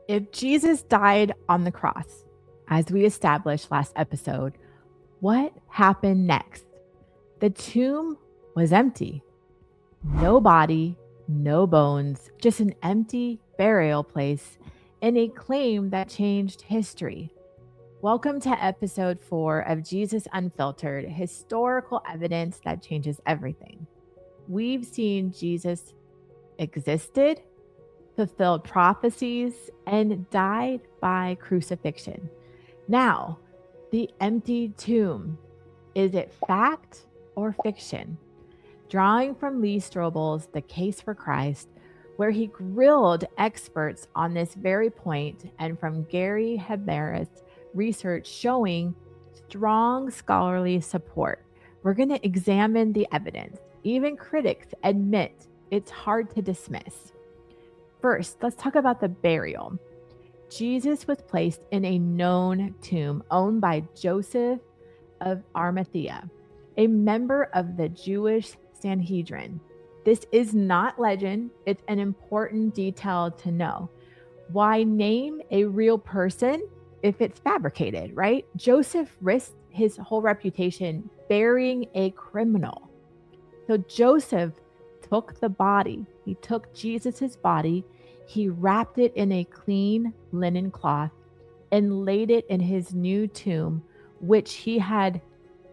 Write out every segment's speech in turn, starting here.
If Jesus died on the cross, as we established last episode, what happened next? The tomb was empty. No body, no bones, just an empty burial place and a claim that changed history. Welcome to episode 4 of Jesus Unfiltered, historical evidence that changes everything. We've seen Jesus existed, fulfilled prophecies, and died by crucifixion. Now, the empty tomb. Is it fact or fiction? Drawing from Lee Strobel's The Case for Christ, where he grilled experts on this very point, and from Gary Habermas's research showing strong scholarly support, we're going to examine the evidence. Even critics admit it's hard to dismiss. First, let's talk about the burial. Jesus was placed in a known tomb owned by Joseph of Arimathea, a member of the Jewish Sanhedrin. This is not legend, it's an important detail to know. Why name a real person if it's fabricated, right? Joseph risked his whole reputation burying a criminal. So Joseph took the body, he took Jesus's body, he wrapped it in a clean linen cloth and laid it in his new tomb, which he had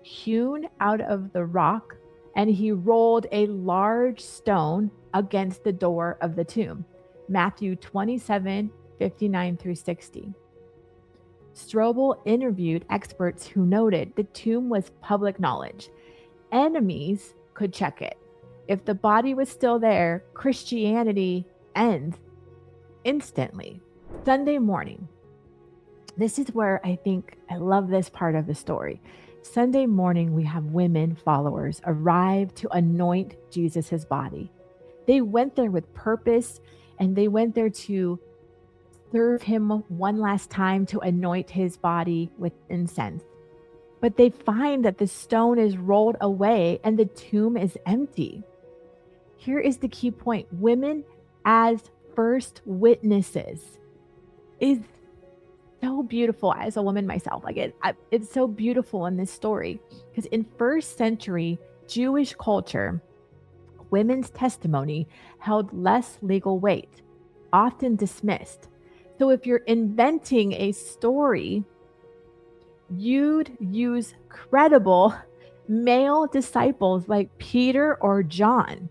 hewn out of the rock, and he rolled a large stone against the door of the tomb. Matthew 27:59 through 60. Strobel interviewed experts who noted the tomb was public knowledge. Enemies could check it. If the body was still there, Christianity ends instantly. Sunday morning. This is where I think I love this part of the story. Sunday morning, we have women followers arrive to anoint Jesus's body. They went there with purpose and they went there to serve him one last time, to anoint his body with incense. But they find that the stone is rolled away and the tomb is empty. Here is the key point. Women as first witnesses is so beautiful as a woman myself. It's so beautiful in this story because in first century Jewish culture, women's testimony held less legal weight, often dismissed. So if you're inventing a story, you'd use credible male disciples like Peter or John.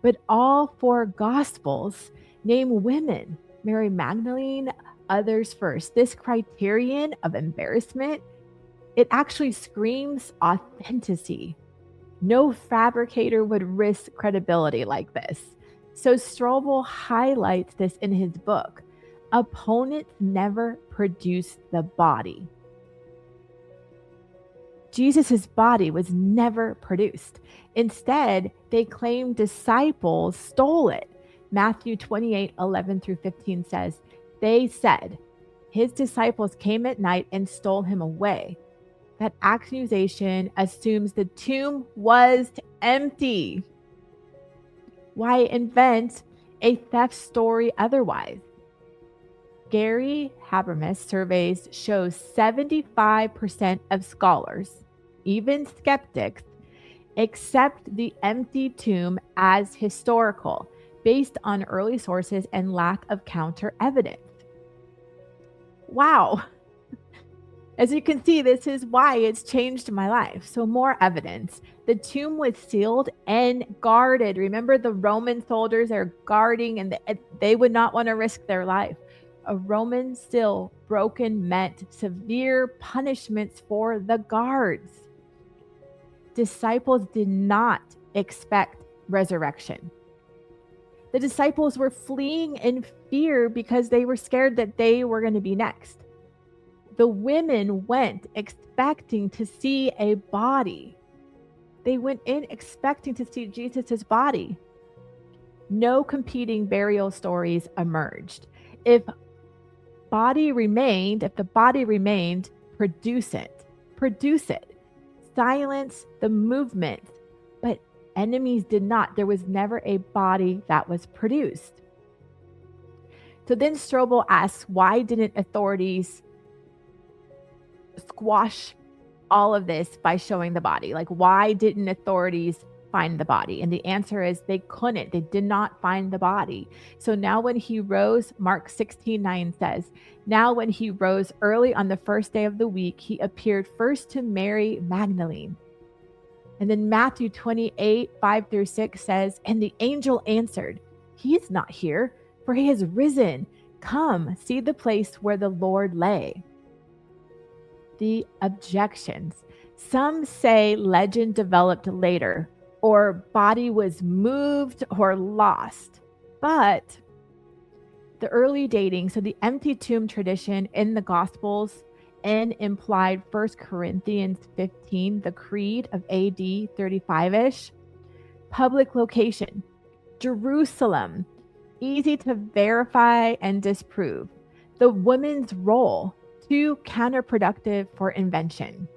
But all four gospels name women, Mary Magdalene, others first. This criterion of embarrassment, it actually screams authenticity. No fabricator would risk credibility like this. So Strobel highlights this in his book. Opponents never produced the body. Jesus' body was never produced. Instead, they claim disciples stole it. Matthew 28:11 through 15 says, they said, his disciples came at night and stole him away. That accusation assumes the tomb was empty. Why invent a theft story otherwise? Gary Habermas surveys show 75% of scholars, even skeptics, accept the empty tomb as historical, based on early sources and lack of counter evidence. Wow. As you can see, this is why it's changed my life. So more evidence. The tomb was sealed and guarded. Remember, the Roman soldiers are guarding and they would not want to risk their life. A Roman seal broken meant severe punishments for the guards. Disciples did not expect resurrection. The disciples were fleeing in fear because they were scared that they were going to be next. The women went expecting to see a body. They went in expecting to see Jesus's body. No competing burial stories emerged. If the body remained, produce it. Silence the movement. But enemies did not. There was never a body that was produced. So then Strobel asks, why didn't authorities squash all of this by showing the body? Like, why didn't authorities find the body? And the answer is they couldn't. They did not find the body. So now when he rose, Mark 16:9 says, now when he rose early on the first day of the week, he appeared first to Mary Magdalene. And then Matthew 28:5-6 says, and the angel answered, he is not here, for he has risen. Come, see the place where the Lord lay. The objections. Some say legend developed later, or body was moved or lost. But the early dating, so the empty tomb tradition in the Gospels and implied 1 Corinthians 15, the creed of AD 35-ish. Public location, Jerusalem, easy to verify and disprove. The woman's role, too counterproductive for invention.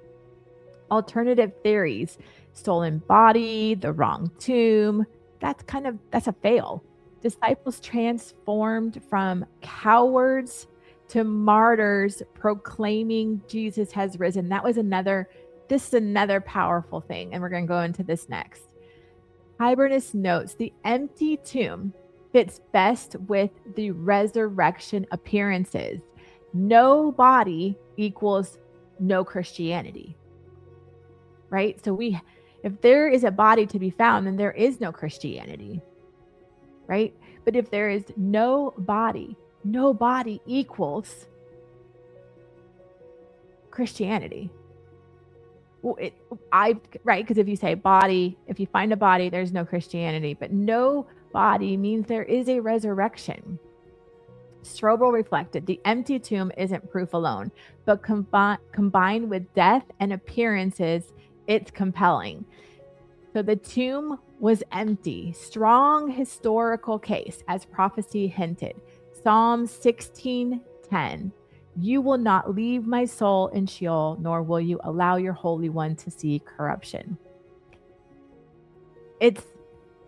Alternative theories, stolen body, the wrong tomb, that's a fail. Disciples transformed from cowards to martyrs proclaiming Jesus has risen. This is another powerful thing, and we're going to go into this next. Hibernus notes the empty tomb fits best with the resurrection appearances. No body equals no Christianity, right? So if there is a body to be found, then there is no Christianity, right? But if there is no body equals Christianity. Well, right? Because if you say body, if you find a body, there's no Christianity, but no body means there is a resurrection. Strobel reflected, the empty tomb isn't proof alone, but combined with death and appearances, it's compelling. So the tomb was empty, strong historical case, as prophecy hinted. Psalm 16:10, you will not leave my soul in Sheol, nor will you allow your Holy One to see corruption. It's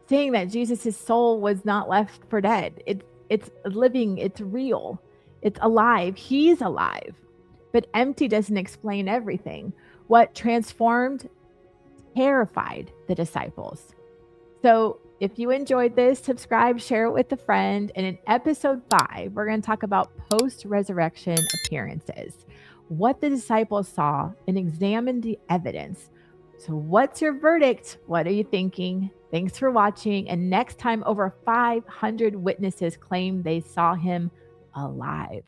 saying that Jesus' soul was not left for dead. It's living, it's real, it's alive. He's alive. But empty doesn't explain everything. What transformed terrified the disciples. So if you enjoyed this, subscribe, share it with a friend. And in episode 5, we're going to talk about post-resurrection appearances, what the disciples saw, and examine the evidence. So what's your verdict? What are you thinking? Thanks for watching. And next time, over 500 witnesses claim they saw him alive.